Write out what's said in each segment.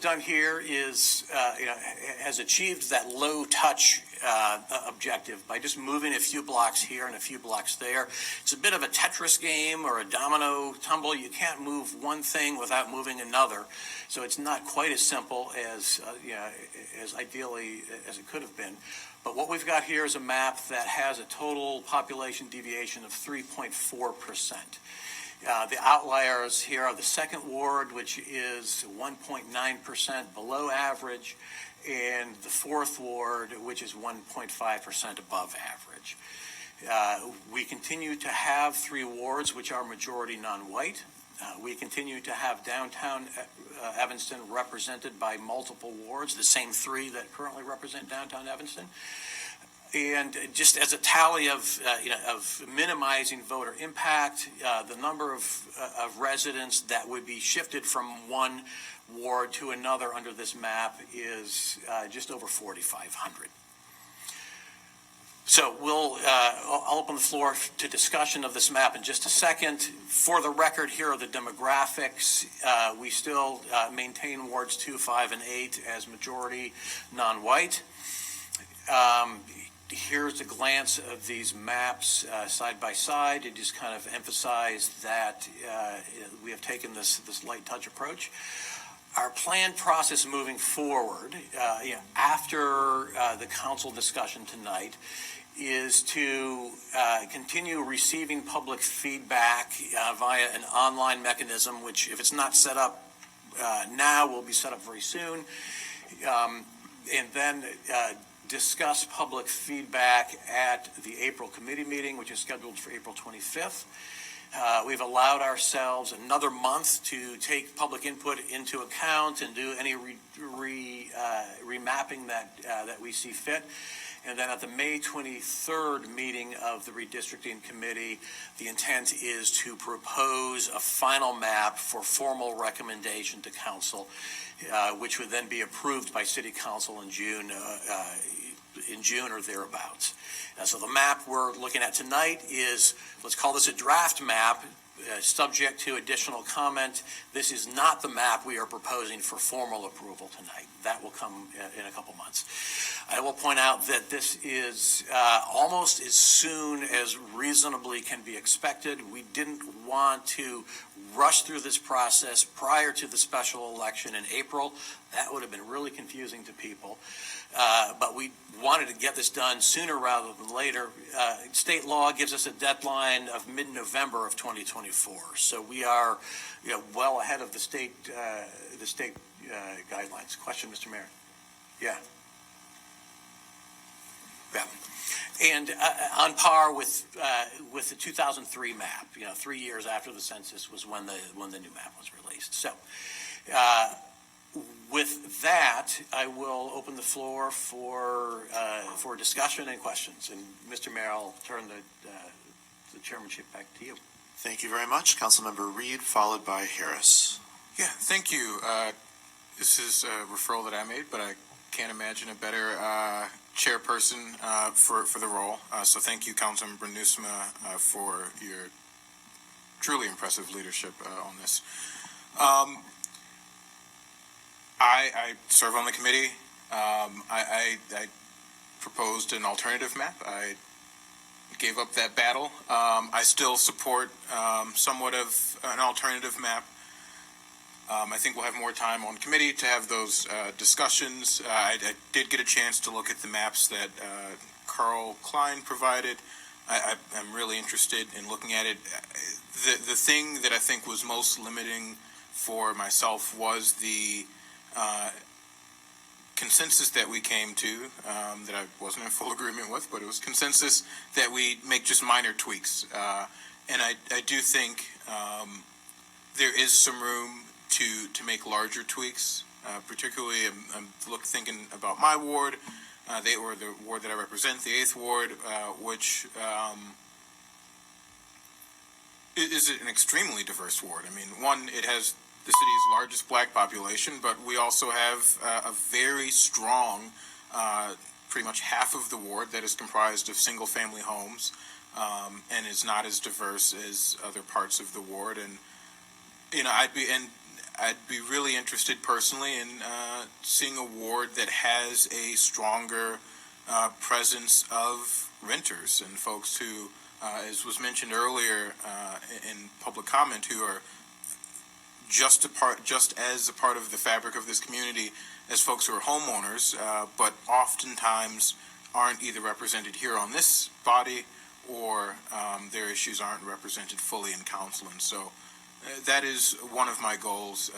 we've done here is, has achieved that low touch objective by just moving a few blocks here and a few blocks there. It's a bit of a Tetris game or a domino tumble. You can't move one thing without moving another. So it's not quite as simple as, as ideally as it could have been. But what we've got here is a map that has a total population deviation of 3.4%. The outliers here are the second ward, which is 1.9% below average, and the fourth ward, which is 1.5% above average. We continue to have 3 wards, which are majority non-white. We continue to have downtown Evanston represented by multiple wards, the same 3 that currently represent downtown Evanston. And just as a tally of minimizing voter impact, the number of residents that would be shifted from one ward to another under this map is just over 4,500. So I'll open the floor to discussion of this map in just a second. For the record, here are the demographics. We still maintain wards 2, 5, and 8 as majority non-white. Here's a glance of these maps side by side to just kind of emphasize that we have taken this light touch approach. Our planned process moving forward, after the council discussion tonight, is to continue receiving public feedback via an online mechanism, which, if it's not set up now, will be set up very soon, and then discuss public feedback at the April committee meeting, which is scheduled for April 25th. We've allowed ourselves another month to take public input into account and do any remapping that we see fit. And then at the May 23rd meeting of the redistricting committee, the intent is to propose a final map for formal recommendation to council, which would then be approved by city council in June or thereabouts. So the map we're looking at tonight is, let's call this a draft map, subject to additional comment. This is not the map we are proposing for formal approval tonight. That will come in a couple months. I will point out that this is almost as soon as reasonably can be expected. We didn't want to rush through this process prior to the special election in April. That would have been really confusing to people. But we wanted to get this done sooner rather than later. State law gives us a deadline of mid-November of 2024. So we are, well ahead of the state guidelines. Question, Mr. Mayor? Yeah. Yeah. And on par with the 2003 map, 3 years after the census was when the new map was released. So with that, I will open the floor for discussion and questions. And Mr. Mayor, I'll turn the chairmanship back to you. Thank you very much. Councilmember Reed, followed by Harris. Yeah, thank you. This is a referral that I made, but I can't imagine a better chairperson for the role. So thank you, Councilmember Nusma, for your truly impressive leadership on this. I serve on the committee. I proposed an alternative map. I gave up that battle. I still support somewhat of an alternative map. I think we'll have more time on committee to have those discussions. I did get a chance to look at the maps that Carl Klein provided. I'm really interested in looking at it. The thing that I think was most limiting for myself was the consensus that we came to, that I wasn't in full agreement with, but it was consensus that we make just minor tweaks. And I do think there is some room to make larger tweaks. Particularly, I'm thinking about my ward, the ward that I represent, the 8th ward, which is an extremely diverse ward. I mean, one, it has the city's largest black population, but we also have a very strong, pretty much half of the ward that is comprised of single-family homes, and is not as diverse as other parts of the ward. And I'd be really interested personally in seeing a ward that has a stronger presence of renters and folks who, as was mentioned earlier in public comment, who are just as a part of the fabric of this community as folks who are homeowners, but oftentimes aren't either represented here on this body or their issues aren't represented fully in council. And so that is one of my goals,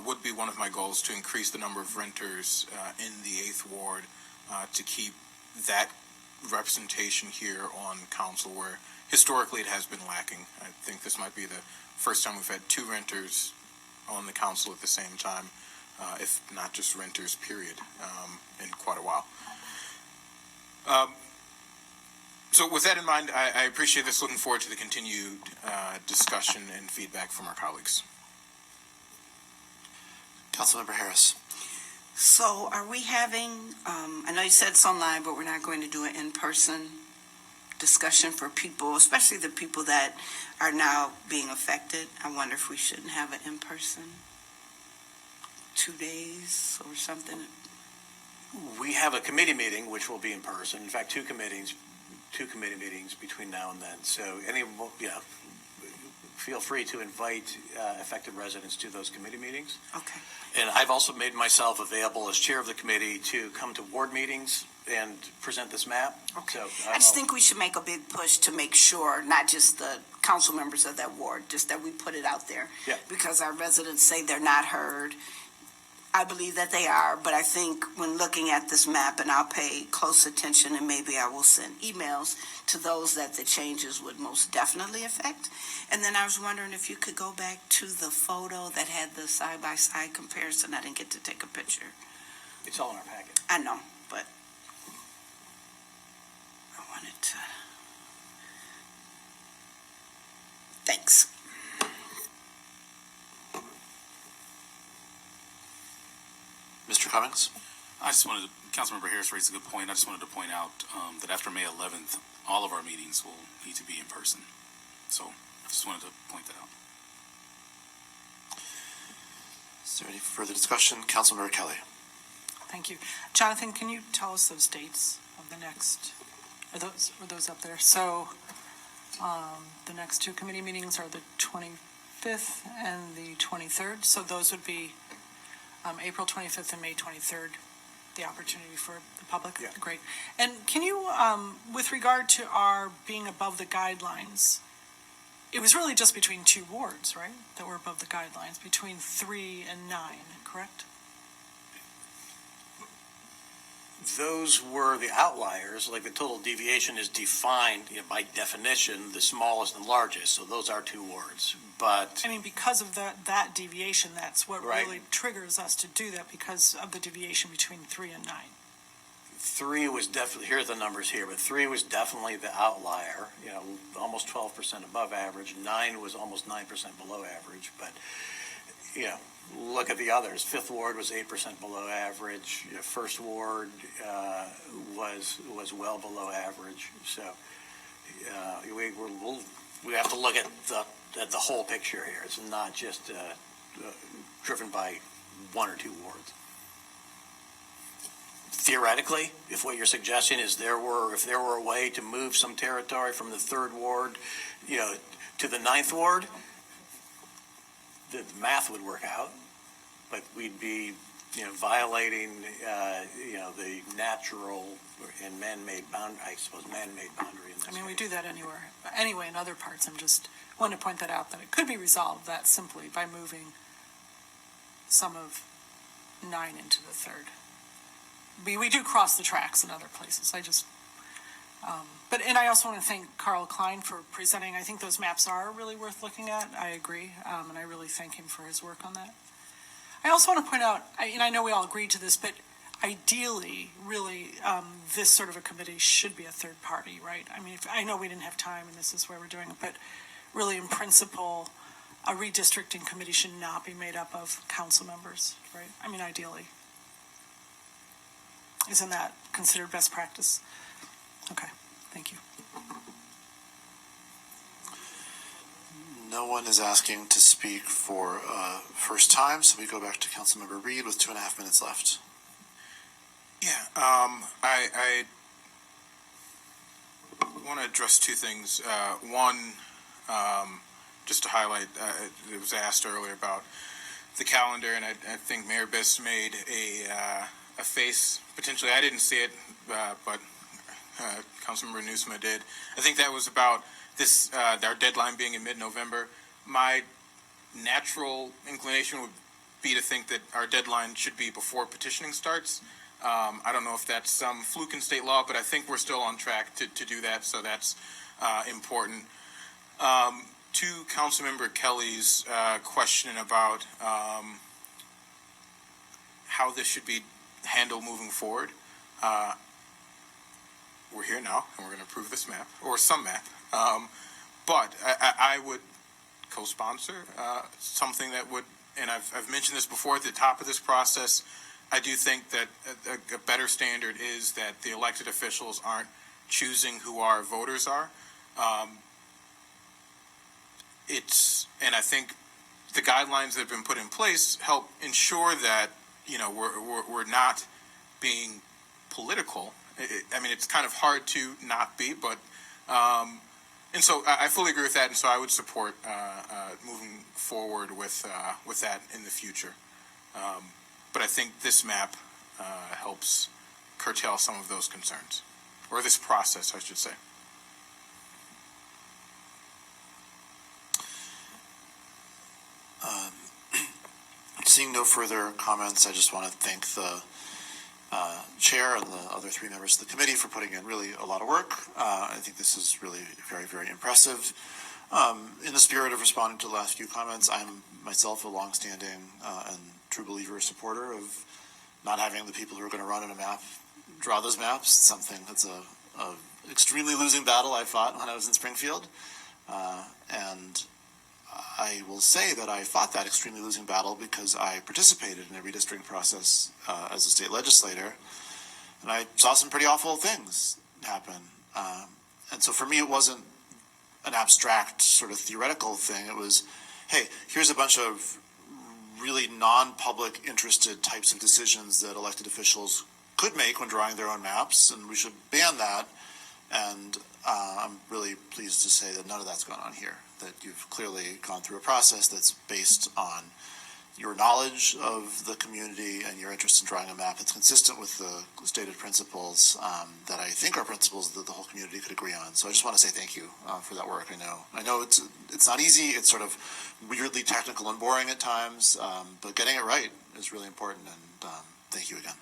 would be one of my goals to increase the number of renters in the 8th Ward to keep that representation here on council, where historically it has been lacking. I think this might be the first time we've had 2 renters on the council at the same time, if not just renters, period, in quite a while. So with that in mind, I appreciate this. Looking forward to the continued discussion and feedback from our colleagues. Councilmember Harris. So are we having, I know you said it's online, but we're not going to do an in-person discussion for people, especially the people that are now being affected. I wonder if we shouldn't have an in-person 2 days or something. We have a committee meeting, which will be in person. In fact, two committee meetings between now and then. So feel free to invite affected residents to those committee meetings. Okay. And I've also made myself available as chair of the committee to come to ward meetings and present this map. Okay. So I just think we should make a big push to make sure, not just the council members of that ward, just that we put it out there. Yeah. Because our residents say they're not heard. I believe that they are, but I think when looking at this map, and I'll pay close attention, and maybe I will send emails to those that the changes would most definitely affect. And then I was wondering if you could go back to the photo that had the side-by-side comparison. I didn't get to take a picture. it's all in our packet. I know, but I wanted to. Thanks. Mr. Cummings? I just wanted to, Councilmember Harris raised a good point. I just wanted to point out that after May 11th, all of our meetings will need to be in person. So I just wanted to point that out. Is there any further discussion? Councilmember Kelly. Thank you. Jonathan, can you tell us those dates of the next, are those up there? So the next 2 committee meetings are the 25th and the 23rd. So those would be April 25th and May 23rd, the opportunity for the public. Yeah. Great. And can you, with regard to our being above the guidelines, it was really just between 2 wards, right, that were above the guidelines, between 3 and 9, correct? Those were the outliers. Like the total deviation is defined by definition, the smallest and largest. So those are 2 wards. But I mean, because of that deviation, that's what Right. really triggers us to do that, because of the deviation between 3 and 9. 3 was definitely, here are the numbers here, but 3 was definitely the outlier, almost 12% above average. 9 was almost 9% below average, but, look at the others. 5th Ward was 8% below average. 1st Ward was well below average. So we have to look at the whole picture here. It's not just driven by 1 or 2 wards. Theoretically, if what you're suggesting is if there were a way to move some territory from the 3rd Ward, to the 9th Ward, the math would work out, but we'd be, violating, the natural and man-made boundary in this I mean, we case. do that anyway in other parts. I'm just wanting to point that out, that it could be resolved that simply by moving some of 9 into the 3rd. We do cross the tracks in other places. And I also want to thank Carl Klein for presenting. I think those maps are really worth looking at. I agree, and I really thank him for his work on that. I also want to point out, and I know we all agreed to this, but ideally, really, this sort of a committee should be a third party, right? I mean, I know we didn't have time, and this is where we're doing it, but really, in principle, a redistricting committee should not be made up of council members, right? I mean, ideally. Isn't that considered best practice? Okay, thank you. No one is asking to speak for first time, so we go back to Councilmember Reed with 2.5 minutes left. Yeah, I want to address two things. One, just to highlight, it was asked earlier about the calendar, and I think Mayor Biss made a face. Potentially, I didn't see it, but Councilmember Newsma did. I think that was about this, our deadline being in mid-November. My natural inclination would be to think that our deadline should be before petitioning starts. I don't know if that's some fluke in state law, but I think we're still on track to do that, so that's important. To Councilmember Kelly's question about how this should be handled moving forward, we're here now, and we're going to approve this map, or some map. But I would co-sponsor something that would, and I've mentioned this before at the top of this process, I do think that a better standard is that the elected officials aren't choosing who our voters are. And I think the guidelines that have been put in place help ensure that, you know, we're not being political. I mean, it's kind of hard to not be, but, and so I fully agree with that, and so I would support moving forward with that in the future. But I think this map helps curtail some of those concerns, or this process, I should say. Seeing no further comments, I just want to thank the chair and the other three members of the committee for putting in really a lot of work. I think this is really very, very impressive. In the spirit of responding to the last few comments, I'm myself a longstanding and true believer, supporter of not having the people who are going to run in a map draw those maps. It's something that's a extremely losing battle I fought when I was in Springfield, and I will say that I fought that extremely losing battle because I participated in a redistricting process as a state legislator, and I saw some pretty awful things happen. And so for me, it wasn't an abstract sort of theoretical thing. It was, hey, here's a bunch of really non-public interested types of decisions that elected officials could make when drawing their own maps, and we should ban that. And I'm really pleased to say that none of that's gone on here, that you've clearly gone through a process that's based on your knowledge of the community and your interest in drawing a map that's consistent with the stated principles that I think are principles that the whole community could agree on. So I just want to say thank you for that work. I know it's not easy. It's sort of weirdly technical and boring at times, but getting it right is really important, and thank you again.